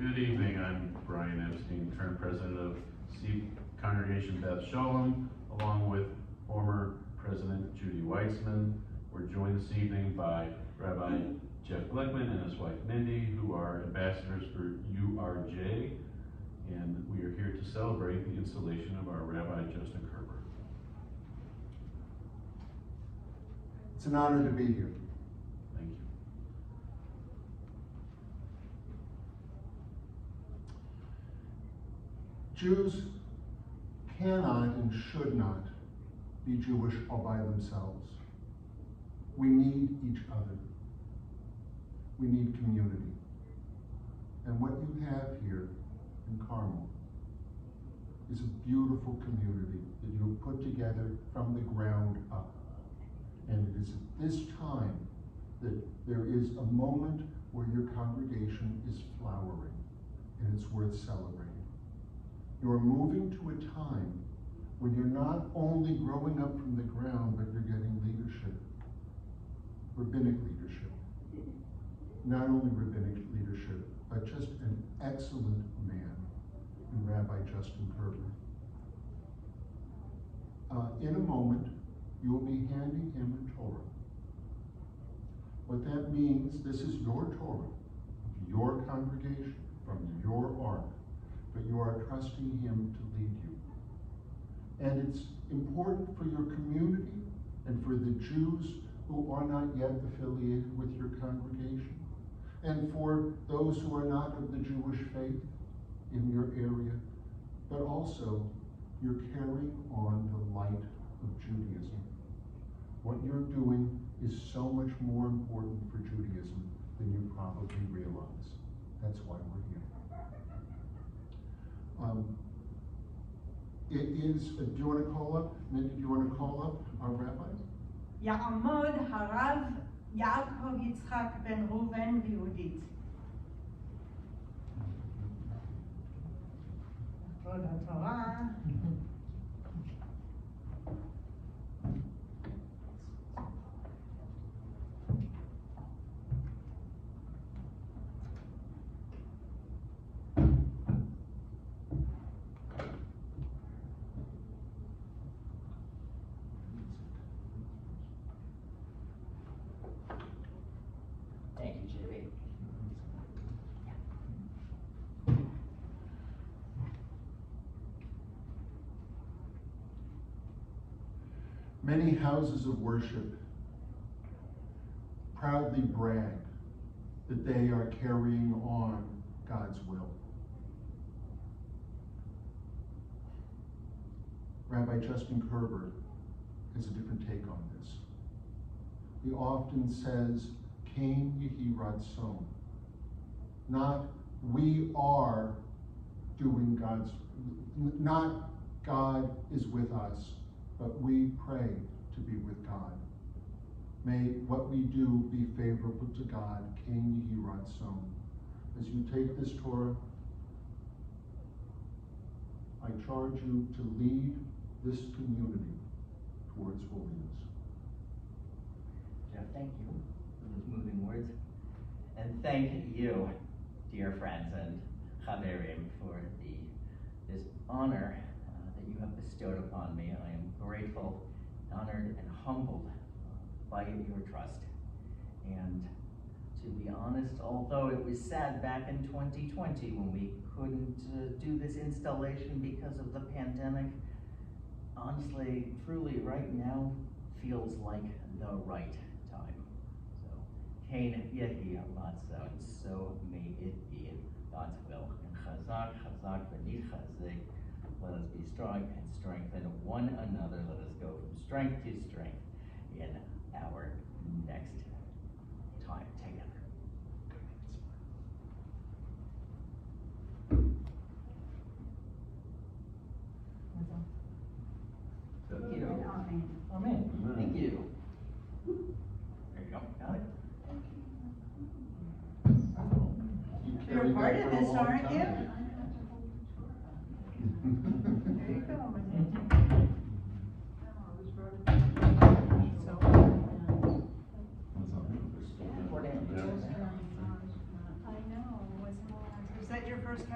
Good evening, I'm Brian Epstein, current president of Steve Congregation Beth Shalom, along with former President Judy Weitzman. We're joined this evening by Rabbi Jeff Glickman and his wife Mindy, who are ambassadors for URJ, and we are here to celebrate the installation of our Rabbi Justin Kerber. It's an honor to be here. Thank you. Jews cannot and should not be Jewish all by themselves. We need each other. We need community. And what you have here in Carmel is a beautiful community that you have put together from the ground up. And it is at this time that there is a moment where your congregation is flowering, and it's worth celebrating. You're moving to a time when you're not only growing up from the ground, but you're getting leadership, rabbinic leadership. Not only rabbinic leadership, but just an excellent man in Rabbi Justin Kerber. In a moment, you will be handing him a Torah. What that means, this is your Torah, your congregation, from your ark, but you are trusting him to lead you. And it's important for your community and for the Jews who are not yet affiliated with your congregation, and for those who are not of the Jewish faith in your area, but also you're carrying on the light of Judaism. What you're doing is so much more important for Judaism than you probably realize. That's why we're here. It is, do you want to call up, Mindy, do you want to call up our rabbi? יעמוד הרב יעקב יצחק בן ראובן ויהודית. כבוד התורה. Thank you, Judy. Many houses of worship proudly brag that they are carrying on God's will. Rabbi Justin Kerber has a different take on this. He often says, Kain Yehi Ratzon. Not we are doing God's, not God is with us, but we pray to be with God. May what we do be favorable to God, Kain Yehi Ratzon. As you take this Torah, I charge you to lead this community towards holiness. Jeff, thank you for those moving words. And thank you, dear friends and Chaverim, for this honor that you have bestowed upon me. I am grateful, honored, and humbled by your trust. And to be honest, although it was sad back in 2020 when we couldn't do this installation because of the pandemic, honestly, truly, right now feels like the right time. So, Kain Yehi Ratzon, so may it be God's will. And Chazak, Chazak, v'nichazek. Let us be strong and strengthen one another. Let us go from strength to strength in our next time together. Thank you. Amen. Thank you. There you go. Got it. You're part of this, aren't you? There you go. I know. Is that your Kerber's